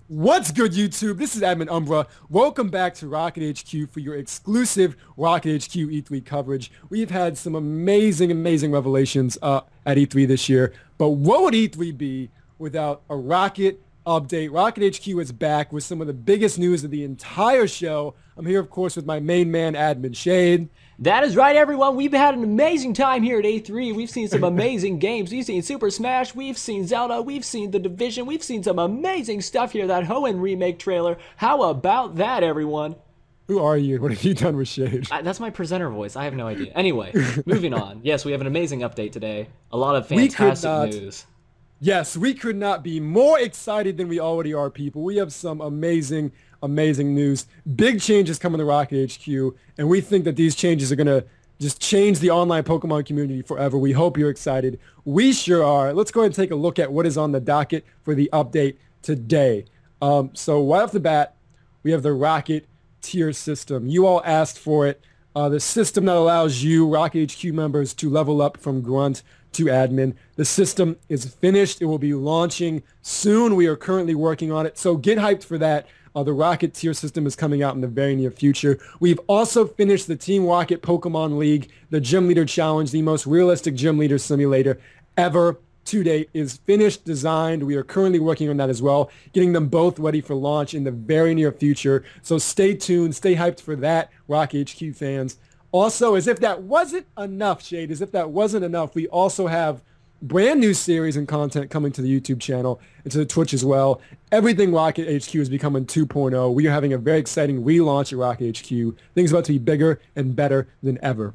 What's good, YouTube? This is Admin Umbra. Welcome back to Rocket HQ for your exclusive Rocket HQ E3 coverage. We've had some amazing revelations at E3 this year. But what would E3 be without a Rocket update? Rocket HQ is back with some of the biggest news of the entire show. I'm here, of course, with my main man, Admin Shade. That is right, everyone. We've had an amazing time here at A3. We've seen some amazing games. We've seen Super Smash. We've seen Zelda. We've seen The Division. We've seen some amazing stuff here. That Hoenn remake trailer. How about that, everyone? Who are you? What have you done with Shade? That's my presenter voice. I have no idea. Anyway, moving on. Yes, we have an amazing update today. A lot of fantastic news. Yes, we could not be more excited than we already are, people. We have some amazing news. Big changes coming to Rocket HQ, and we think that these changes are going to just change the online Pokemon community forever. We hope you're excited. We sure are. Let's go ahead and take a look at what is on the docket for the update today. So right off the bat, we have the Rocket tier system. You all asked for it. The system that allows you, Rocket HQ members, to level up from Grunt to Admin. The system is finished. It will be launching soon. We are currently working on it, so get hyped for that. The Rocket tier system is coming out in the very near future. We've also finished the Team Rocket Pokemon League, the Gym Leader Challenge, the most realistic gym leader simulator ever to date, is finished, designed. We are currently working on that as well, getting them both ready for launch in the very near future. So stay tuned, stay hyped for that, Rocket HQ fans. Also, as if that wasn't enough, Shade, we also have brand new series and content coming to the YouTube channel and to the Twitch as well. Everything Rocket HQ is becoming 2.0. We are having a very exciting relaunch at Rocket HQ. Things are about to be bigger and better than ever.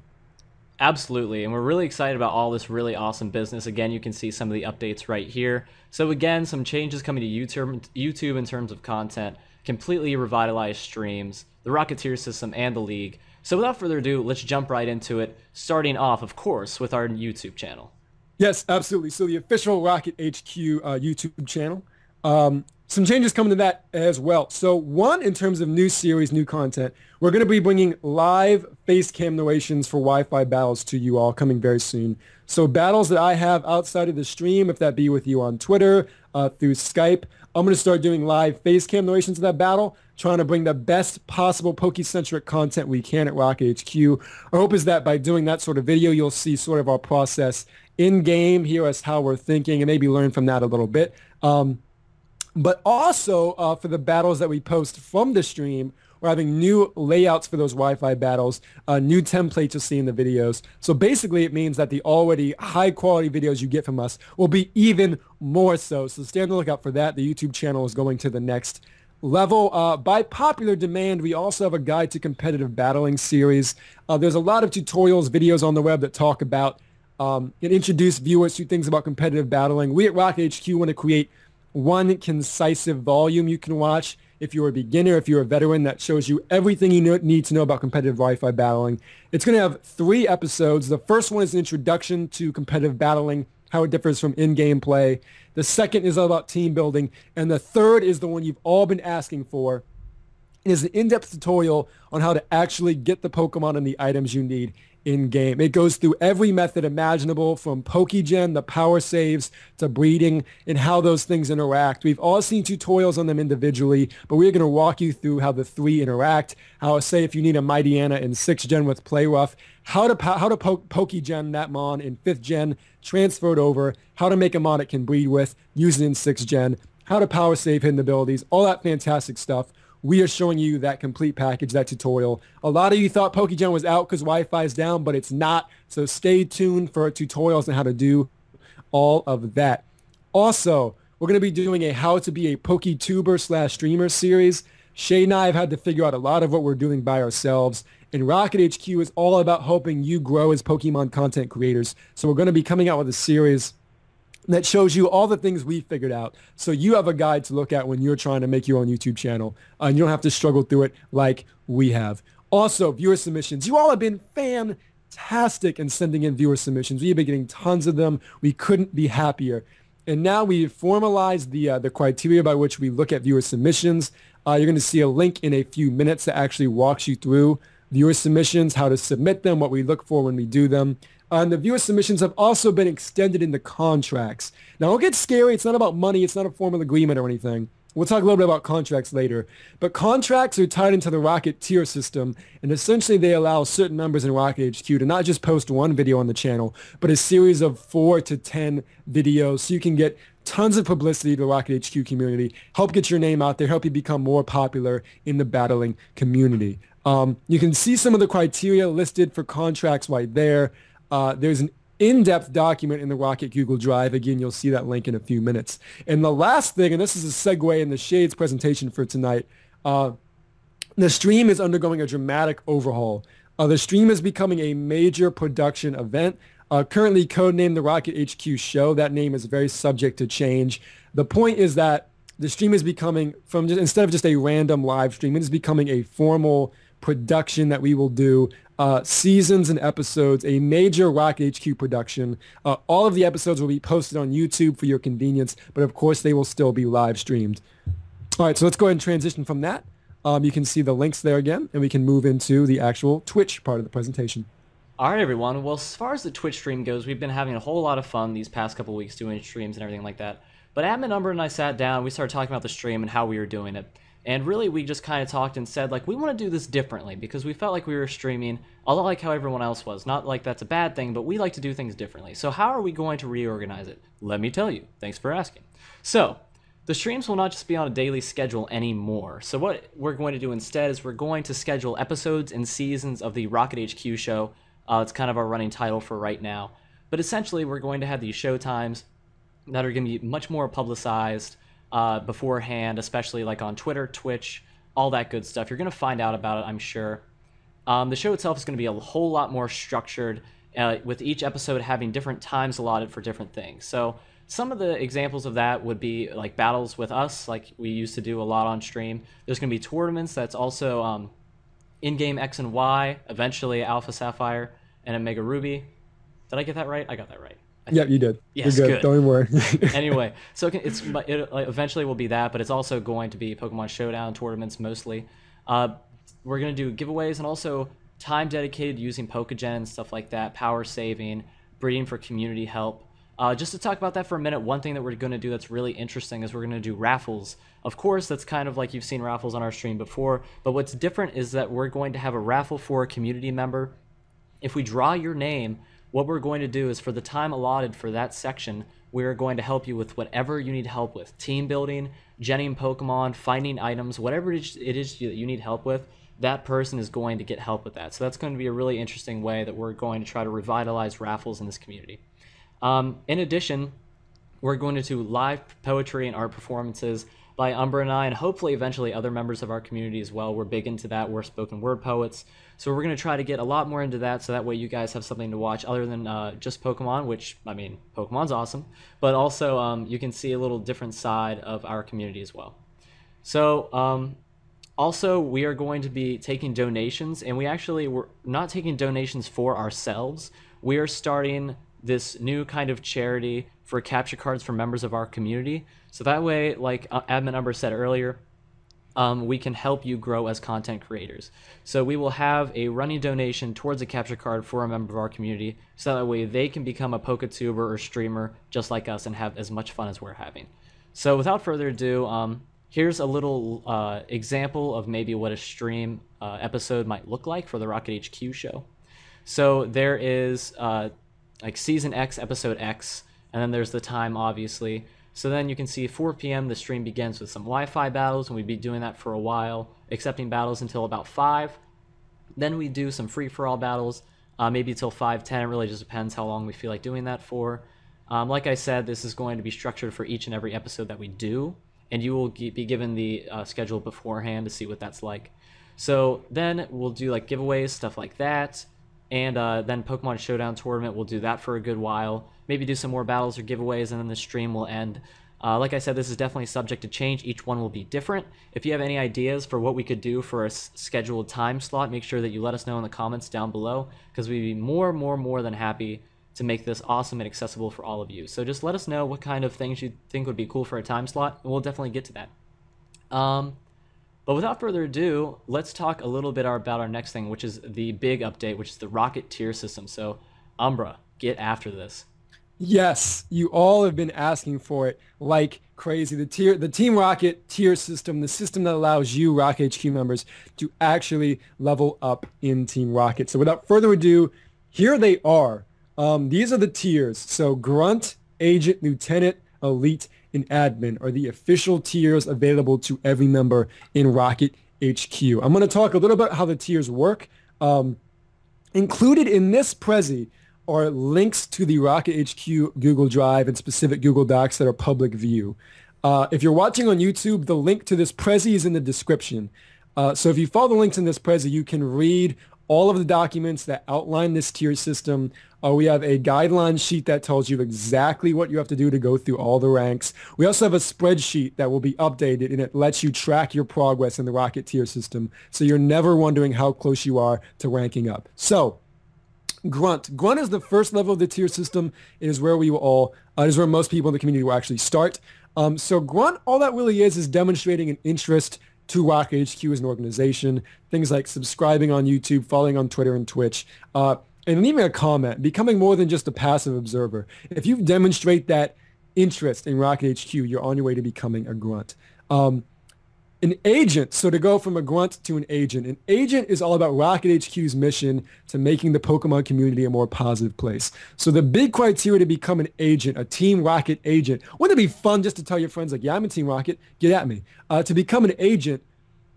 Absolutely, and we're really excited about all this really awesome business. Again, you can see some of the updates right here. So again, some changes coming to YouTube in terms of content, completely revitalized streams, the Rocketeer system, and the League. So without further ado, let's jump right into it, starting off, of course, with our YouTube channel. Yes, absolutely. So the official Rocket HQ YouTube channel. Some changes coming to that as well. So one, in terms of new series, new content, we're going to be bringing live face cam narrations for Wi-Fi battles to you all coming very soon. So battles that I have outside of the stream, if that be with you on Twitter, through Skype, I'm going to start doing live face cam narrations of that battle, trying to bring the best possible Poke-centric content we can at Rocket HQ. Our hope is that by doing that sort of video, you'll see sort of our process in-game, hear us how we're thinking, and maybe learn from that a little bit. But also, for the battles that we post from the stream, we're having new layouts for those Wi-Fi battles, new templates you'll see in the videos. So basically, it means that the already high-quality videos you get from us will be even more so. So stay on the lookout for that. The YouTube channel is going to the next level. By popular demand, we also have a guide to competitive battling series. There's a lot of tutorials, videos on the web that talk about and introduce viewers to things about competitive battling. We at Rocket HQ want to create one concise volume you can watch if you're a beginner, if you're a veteran, that shows you everything you need to know about competitive Wi-Fi battling. It's going to have 3 episodes. The first one is an introduction to competitive battling, how it differs from in-game play. The second is all about team building. And the third is the one you've all been asking for. It is an in-depth tutorial on how to actually get the Pokemon and the items you need in-game. It goes through every method imaginable, from Pokegen, the power saves, to breeding, and how those things interact. We've all seen tutorials on them individually, but we're going to walk you through how the 3 interact, how, say, if you need a Mightyena in 6th Gen with Play Rough, how to Pokegen that Mon in 5th Gen, transfer it over, how to make a Mon it can breed with, use it in 6th Gen, how to power save hidden abilities, all that fantastic stuff. We are showing you that complete package, that tutorial. A lot of you thought Pokegen was out because Wi-Fi is down, but it's not. So stay tuned for tutorials on how to do all of that. Also, we're going to be doing a how to be a PokeTuber/streamer series. Shay and I have had to figure out a lot of what we're doing by ourselves. And Rocket HQ is all about helping you grow as Pokemon content creators. So we're going to be coming out with a series that shows you all the things we figured out, so you have a guide to look at when you're trying to make your own YouTube channel, and you don't have to struggle through it like we have. Also, viewer submissions. You all have been fantastic in sending in viewer submissions. We have been getting tons of them. We couldn't be happier. And now we've formalized the criteria by which we look at viewer submissions. You're going to see a link in a few minutes that actually walks you through viewer submissions, how to submit them, what we look for when we do them. And the viewer submissions have also been extended into contracts. Now, don't get scary. It's not about money. It's not a formal agreement or anything. We'll talk a little bit about contracts later, but contracts are tied into the Rocket tier system, and essentially they allow certain members in Rocket HQ to not just post one video on the channel, but a series of 4 to 10 videos, so you can get tons of publicity to the Rocket HQ community, help get your name out there, help you become more popular in the battling community. You can see some of the criteria listed for contracts right there. There's an in-depth document in the Rocket Google Drive. Again, you'll see that link in a few minutes. And the last thing, and this is a segue in the Shades presentation for tonight, the stream is undergoing a dramatic overhaul. The stream is becoming a major production event. Currently codenamed the Rocket HQ Show. That name is very subject to change. The point is that the stream is becoming, instead of just a random live stream, it is becoming a formal production that we will do. Seasons and episodes, a major Rocket HQ production. All of the episodes will be posted on YouTube for your convenience, but of course they will still be live streamed. All right, so let's go ahead and transition from that. You can see the links there again, and we can move into the actual Twitch part of the presentation. All right, everyone. Well, as far as the Twitch stream goes, we've been having a whole lot of fun these past couple weeks doing streams and everything like that. But Admin Umbra and I sat down, we started talking about the stream and how we were doing it. And really, we just kind of talked and said, like, we want to do this differently because we felt like we were streaming a lot like how everyone else was. Not like that's a bad thing, but we like to do things differently. So how are we going to reorganize it? Let me tell you. Thanks for asking. So the streams will not just be on a daily schedule anymore. So what we're going to do instead is we're going to schedule episodes and seasons of the Rocket HQ show. It's kind of our running title for right now. But essentially, we're going to have these show times that are going to be much more publicized beforehand, especially like on Twitter, Twitch, all that good stuff. You're going to find out about it, I'm sure. The show itself is going to be a whole lot more structured, with each episode having different times allotted for different things. So some of the examples of that would be like battles with us, like we used to do a lot on stream. There's going to be tournaments that's also in-game X and Y, eventually Alpha Sapphire and Omega Ruby. Did I get that right? I got that right. Yeah, you did. Yes, you're good. Don't worry. Anyway, so it eventually will be that, but it's also going to be Pokemon Showdown tournaments mostly. We're going to do giveaways and also time dedicated using Pokégen and stuff like that, power saving, breeding for community help. Just to talk about that for a minute, one thing that we're going to do that's really interesting is we're going to do raffles. Of course, that's kind of like you've seen raffles on our stream before, but what's different is that we're going to have a raffle for a community member. If we draw your name, what we're going to do is for the time allotted for that section, we're going to help you with whatever you need help with. Team building, genning Pokemon, finding items, whatever it is that you need help with, that person is going to get help with that. So that's going to be a really interesting way that we're going to try to revitalize raffles in this community. In addition, we're going to do live poetry and art performances by Umbra and I, and hopefully eventually other members of our community as well. We're big into that. We're spoken word poets. So we're going to try to get a lot more into that, so that way you guys have something to watch other than just Pokemon, which, I mean, Pokemon's awesome, but also you can see a little different side of our community as well. So also, we are going to be taking donations, and we're not taking donations for ourselves. We are starting this new kind of charity for capture cards for members of our community. So that way, like Admin Umbra said earlier, we can help you grow as content creators. So we will have a running donation towards a capture card for a member of our community, so that way they can become a PokeTuber or streamer just like us and have as much fun as we're having. So without further ado, here's a little example of maybe what a stream episode might look like for the Rocket HQ show. So there is like Season X, Episode X, and then there's the time, obviously. So then you can see 4 p.m. the stream begins with some Wi-Fi battles, and we'd be doing that for a while, accepting battles until about 5. Then we do some free-for-all battles, maybe until 5:10. It really just depends how long we feel like doing that for. Like I said, this is going to be structured for each and every episode that we do, and you will be given the schedule beforehand to see what that's like. So then we'll do like giveaways, stuff like that. And then Pokemon Showdown Tournament, we'll do that for a good while. Maybe do some more battles or giveaways, and then the stream will end. Like I said, this is definitely subject to change. Each one will be different. If you have any ideas for what we could do for a scheduled time slot, make sure that you let us know in the comments down below, because we'd be more than happy to make this awesome and accessible for all of you. So just let us know what kind of things you think would be cool for a time slot, and we'll definitely get to that. But without further ado, let's talk a little bit about our next thing, which is the big update, which is the Rocket tier system. So, Umbra, get after this. Yes, you all have been asking for it like crazy. The Team Rocket tier system, the system that allows you Rocket HQ members to actually level up in Team Rocket. So without further ado, here they are. These are the tiers. So Grunt, Agent, Lieutenant, Elite, and Admin are the official tiers available to every member in Rocket HQ. I'm going to talk a little bit how the tiers work. Included in this Prezi are links to the Rocket HQ Google Drive and specific Google Docs that are public view. If you're watching on YouTube, the link to this Prezi is in the description. So if you follow the links in this Prezi, you can read all of the documents that outline this tier system. We have a guideline sheet that tells you exactly what you have to do to go through all the ranks. We also have a spreadsheet that will be updated, and it lets you track your progress in the Rocket tier system, so you're never wondering how close you are to ranking up. So Grunt. Grunt is the first level of the tier system. It is where it is where most people in the community will actually start. So Grunt, all that really is demonstrating an interest to Rocket HQ as an organization. Things like subscribing on YouTube, following on Twitter and Twitch, and leaving a comment, becoming more than just a passive observer. If you demonstrate that interest in Rocket HQ, you're on your way to becoming a Grunt. An agent, so to go from a grunt to an agent is all about Rocket HQ's mission to making the Pokemon community a more positive place. So the big criteria to become an agent, a Team Rocket agent, wouldn't it be fun just to tell your friends, like, yeah, I'm a Team Rocket, get at me. To become an agent,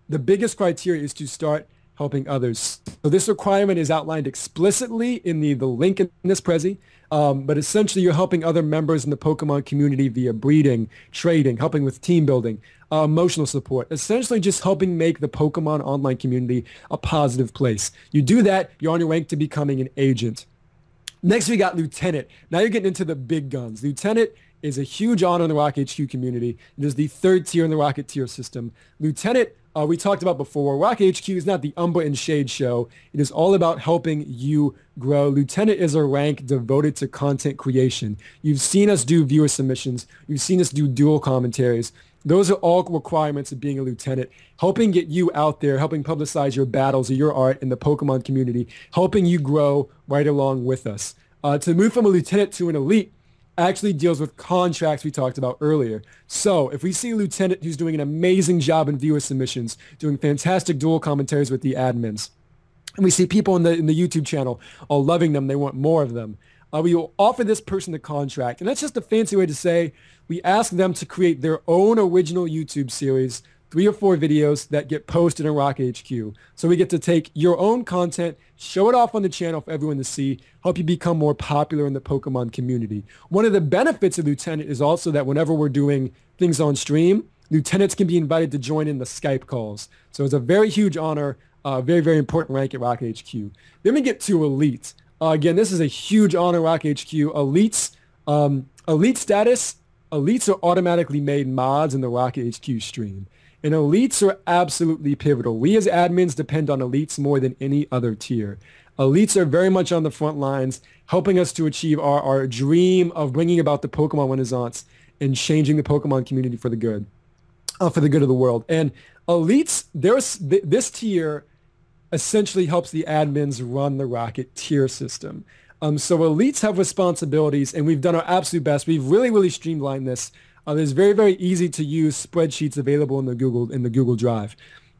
the biggest criteria is to start helping others. So this requirement is outlined explicitly in the link in this Prezi, but essentially you're helping other members in the Pokemon community via breeding, trading, helping with team building, emotional support, essentially just helping make the Pokemon online community a positive place. You do that, you're on your way to becoming an agent. Next, we got Lieutenant. Now you're getting into the big guns. Lieutenant is a huge honor in the Rocket HQ community. It is the third tier in the Rocket tier system. Lieutenant, we talked about before, Rocket HQ is not the Umbra and Shade show. It is all about helping you grow. Lieutenant is a rank devoted to content creation. You've seen us do viewer submissions. You've seen us do dual commentaries. Those are all requirements of being a lieutenant, helping get you out there, helping publicize your battles or your art in the Pokemon community, helping you grow right along with us. To move from a lieutenant to an elite actually deals with contracts we talked about earlier. So if we see a lieutenant who's doing an amazing job in viewer submissions, doing fantastic dual commentaries with the admins, and we see people in the YouTube channel all loving them, they want more of them, we will offer this person the contract. And that's just a fancy way to say we ask them to create their own original YouTube series, 3 or 4 videos that get posted in Rocket HQ. So we get to take your own content, show it off on the channel for everyone to see, help you become more popular in the Pokemon community. One of the benefits of Lieutenant is also that whenever we're doing things on stream, Lieutenants can be invited to join in the Skype calls. So it's a very huge honor, very, very important rank at Rocket HQ. Then we get to Elite. Again, this is a huge honor, Rocket HQ. Elites, Elite status, Elites are automatically made mods in the Rocket HQ stream. And Elites are absolutely pivotal. We as admins depend on Elites more than any other tier. Elites are very much on the front lines, helping us to achieve our dream of bringing about the Pokemon Renaissance and changing the Pokemon community for the good of the world. And Elites, this tier essentially helps the admins run the Rocket tier system. So Elites have responsibilities, and we've done our absolute best. We've really, really streamlined this. There's very, very easy to use spreadsheets available in the Google Drive.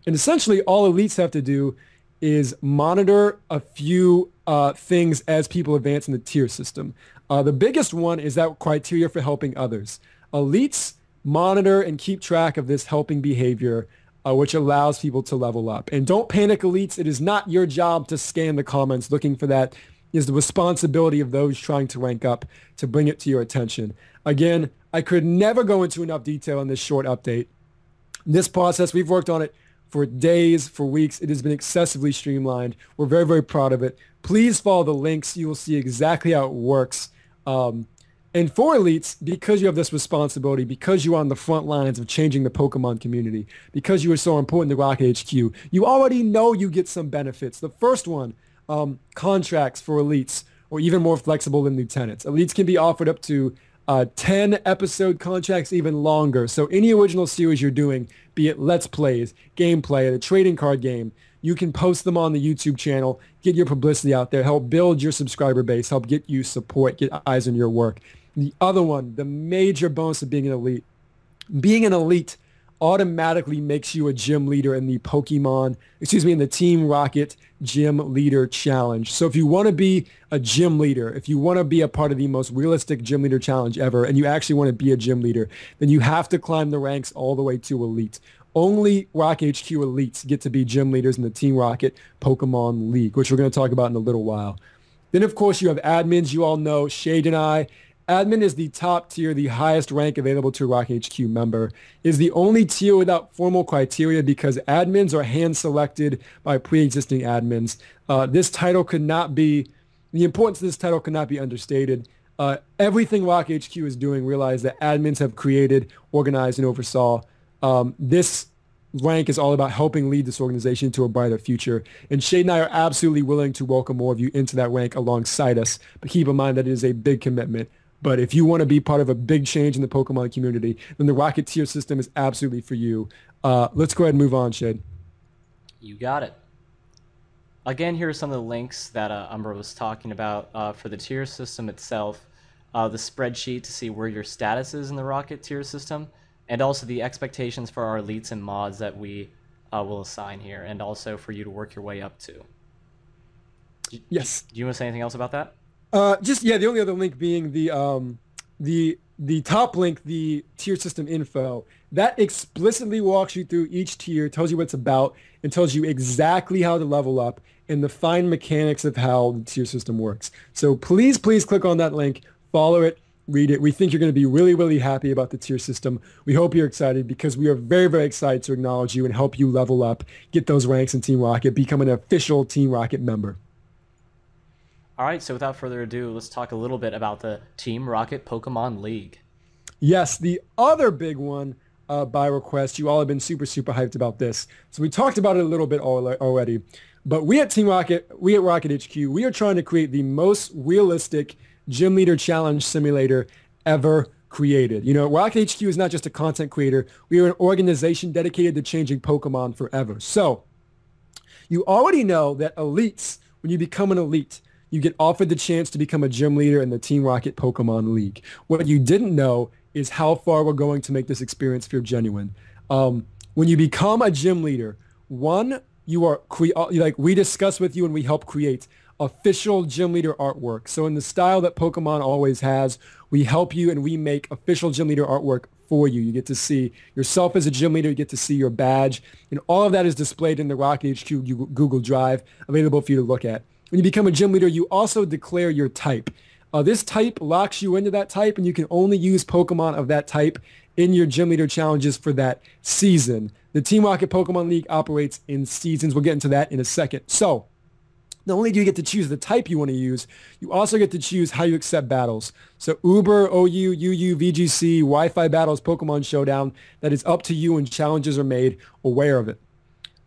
And essentially all Elites have to do is monitor a few things as people advance in the tier system. The biggest one is that criteria for helping others. Elites monitor and keep track of this helping behavior, which allows people to level up. And don't panic, Elites. It is not your job to scan the comments looking for that. It is the responsibility of those trying to rank up to bring it to your attention. Again, I could never go into enough detail in this short update. This process, we've worked on it for days, for weeks. It has been excessively streamlined. We're very, very proud of it. Please follow the links. You will see exactly how it works. And for Elites, because you have this responsibility, because you're on the front lines of changing the Pokemon community, because you are so important to Rocket HQ, you already know you get some benefits. The first one, contracts for Elites, or even more flexible than Lieutenants. Elites can be offered up to 10 episode contracts, even longer. So any original series you're doing, be it Let's Plays, gameplay, a trading card game, you can post them on the YouTube channel, get your publicity out there, help build your subscriber base, help get you support, get eyes on your work. The other one, the major bonus of being an elite automatically makes you a gym leader in the in the Team Rocket Gym Leader Challenge. So if you want to be a gym leader, if you want to be a part of the most realistic gym leader challenge ever, and you actually want to be a gym leader, then you have to climb the ranks all the way to elite. Only Rocket HQ elites get to be gym leaders in the Team Rocket Pokemon League, which we're going to talk about in a little while. Then, of course, you have admins. You all know Shade and I. Admin is the top tier, the highest rank available to a Rocket HQ member. It is the only tier without formal criteria because admins are hand-selected by pre-existing admins. The importance of this title could not be understated. Everything Rocket HQ is doing, realize that admins have created, organized, and oversaw. This rank is all about helping lead this organization to a brighter future. And Shade and I are absolutely willing to welcome more of you into that rank alongside us. But keep in mind that it is a big commitment. But if you want to be part of a big change in the Pokemon community, then the Rocket tier system is absolutely for you. Let's go ahead and move on, Shade. You got it. Again, here are some of the links that Umbra was talking about for the tier system itself. The spreadsheet to see where your status is in the Rocket tier system, and also the expectations for our elites and mods that we will assign here, and also for you to work your way up to. Yes. Do you want to say anything else about that? The only other link being the top link, the tier system info. That explicitly walks you through each tier, tells you what it's about, and tells you exactly how to level up and the fine mechanics of how the tier system works. So please click on that link, follow it, read it. We think you're going to be really, really happy about the tier system. We hope you're excited because we are very, very excited to acknowledge you and help you level up, get those ranks in Team Rocket, become an official Team Rocket member. All right, so without further ado, let's talk a little bit about the Team Rocket Pokemon League. Yes, the other big one by request. You all have been super, super hyped about this. So we talked about it a little bit already. But we at Team Rocket, we at Rocket HQ, we are trying to create the most realistic Gym Leader Challenge simulator ever created. You know, Rocket HQ is not just a content creator. We are an organization dedicated to changing Pokemon forever. So you already know that elites, when you become an elite, you get offered the chance to become a gym leader in the Team Rocket Pokemon League. What you didn't know is how far we're going to make this experience feel genuine. When you become a gym leader, one, you are like we discuss with you and we help create official gym leader artwork. So in the style that Pokemon always has, we help you and we make official gym leader artwork for you. You get to see yourself as a gym leader. You get to see your badge. And all of that is displayed in the Rocket HQ Google Drive, available for you to look at. When you become a gym leader, you also declare your type. This type locks you into that type, and you can only use Pokemon of that type in your gym leader challenges for that season. The Team Rocket Pokemon League operates in seasons. We'll get into that in a second. So not only do you get to choose the type you want to use, you also get to choose how you accept battles. So Uber, OU, UU, VGC, Wi-Fi battles, Pokemon Showdown, that is up to you and challenges are made aware of it.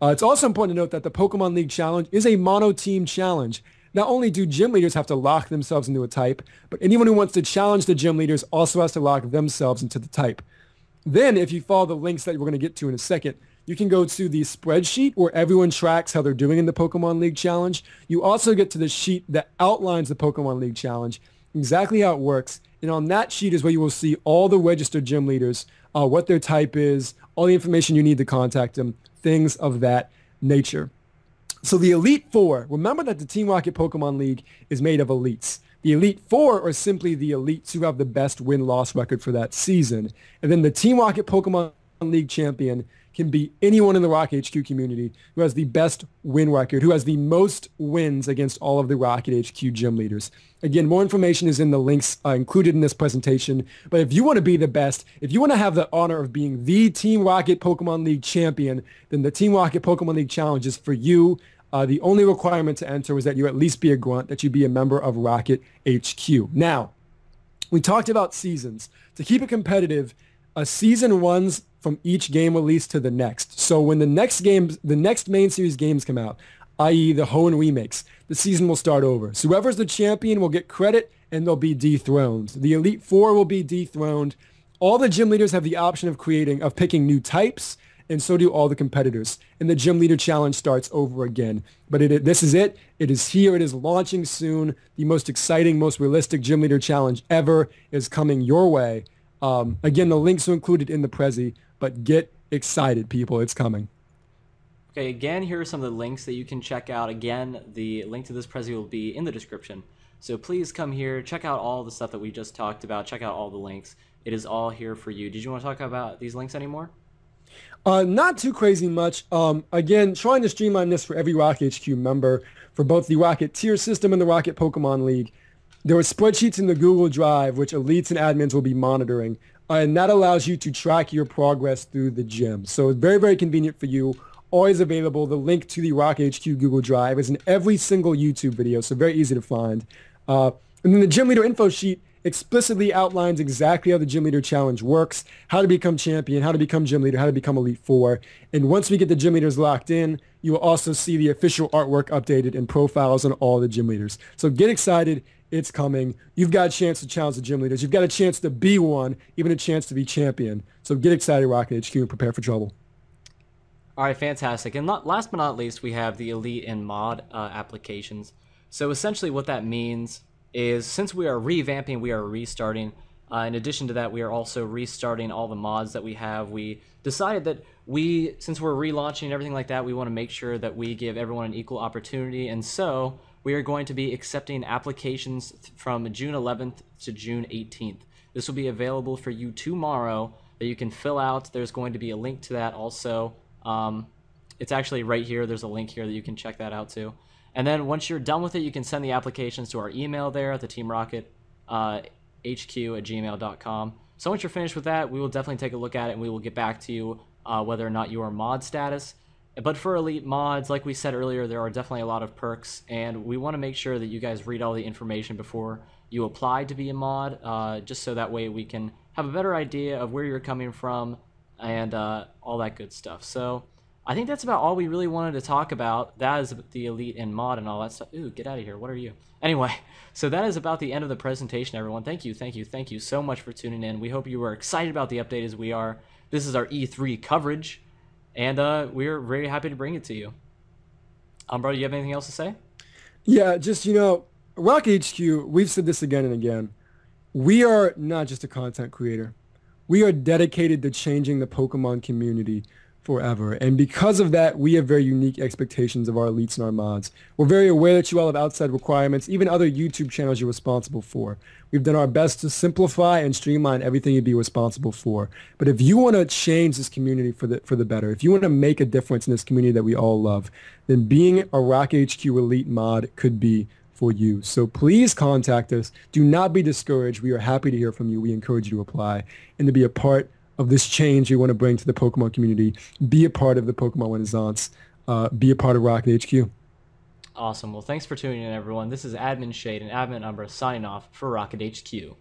It's also important to note that the Pokemon League Challenge is a mono-team challenge. Not only do gym leaders have to lock themselves into a type, but anyone who wants to challenge the gym leaders also has to lock themselves into the type. Then, if you follow the links that we're going to get to in a second, you can go to the spreadsheet where everyone tracks how they're doing in the Pokemon League Challenge. You also get to the sheet that outlines the Pokemon League Challenge, exactly how it works. And on that sheet is where you will see all the registered gym leaders, what their type is, all the information you need to contact them, things of that nature. So the Elite Four, remember that the Team Rocket Pokemon League is made of elites. The Elite Four are simply the elites who have the best win-loss record for that season. And then the Team Rocket Pokemon League champion can be anyone in the Rocket HQ community who has the best win record, who has the most wins against all of the Rocket HQ gym leaders. Again, more information is in the links included in this presentation. But if you want to be the best, if you want to have the honor of being the Team Rocket Pokemon League champion, then the Team Rocket Pokemon League Challenge is for you. The only requirement to enter is that you at least be a grunt, that you be a member of Rocket HQ. Now, we talked about seasons. To keep it competitive, a season runs from each game release to the next. So when the next main series games come out, i.e. the Hoenn remakes, the season will start over. So whoever's the champion will get credit and they'll be dethroned. The Elite Four will be dethroned. All the gym leaders have the option of picking new types and so do all the competitors. And the Gym Leader Challenge starts over again. But this is it. It is here. It is launching soon. The most exciting, most realistic Gym Leader Challenge ever is coming your way. Again, the links are included in the Prezi, but get excited, people. It's coming. Okay, again, here are some of the links that you can check out. Again, the link to this Prezi will be in the description. So please come here, check out all the stuff that we just talked about, check out all the links. It is all here for you. Did you want to talk about these links anymore? Not too crazy much. Again, trying to streamline this for every Rocket HQ member for both the Rocket tier system and the Rocket Pokemon League. There are spreadsheets in the Google Drive, which elites and admins will be monitoring, and that allows you to track your progress through the gym. So it's very, very convenient for you. Always available. The link to the Rocket HQ Google Drive is in every single YouTube video, so very easy to find. And then the Gym Leader info sheet explicitly outlines exactly how the Gym Leader Challenge works, how to become champion, how to become Gym Leader, how to become Elite Four. And once we get the Gym Leaders locked in, you will also see the official artwork updated and profiles on all the Gym Leaders. So get excited. It's coming. You've got a chance to challenge the Gym Leaders. You've got a chance to be one, even a chance to be champion. So get excited, Rocket HQ, and prepare for trouble. All right, fantastic. And last but not least, we have the Elite and Mod applications. So essentially what that means is since we are revamping, we are restarting. In addition to that, we are also restarting all the mods that we have. We decided that since we're relaunching and everything like that, we want to make sure that we give everyone an equal opportunity. And so we are going to be accepting applications from June 11th to June 18th. This will be available for you tomorrow that you can fill out. There's going to be a link to that also. It's actually right here. There's a link here that you can check that out too. And then once you're done with it, you can send the applications to our email there at the Team Rocket HQ@gmail.com. So once you're finished with that, we will definitely take a look at it and we will get back to you whether or not you are mod status. But for Elite mods, like we said earlier, there are definitely a lot of perks, and we want to make sure that you guys read all the information before you apply to be a mod, just so that way we can have a better idea of where you're coming from and all that good stuff. So I think that's about all we really wanted to talk about. That is the Elite and Mod and all that stuff. Ooh, get out of here. What are you? Anyway, so that is about the end of the presentation, everyone. Thank you so much for tuning in. We hope you were excited about the update as we are. This is our E3 coverage, and we're very happy to bring it to you. Umbra, do you have anything else to say? Yeah, just, Rocket HQ, we've said this again and again. We are not just a content creator. We are dedicated to changing the Pokemon community forever. And because of that, we have very unique expectations of our elites and our mods. We're very aware that you all have outside requirements, even other YouTube channels you're responsible for. We've done our best to simplify and streamline everything you'd be responsible for. But if you want to change this community for the better, if you want to make a difference in this community that we all love, then being a Rocket HQ Elite mod could be for you. So please contact us. Do not be discouraged. We are happy to hear from you. We encourage you to apply and to be a part of this change you want to bring to the Pokemon community. Be a part of the Pokemon Renaissance. Be a part of Rocket HQ. Awesome. Well, thanks for tuning in, everyone. This is Admin Shade and Admin Umbra signing off for Rocket HQ.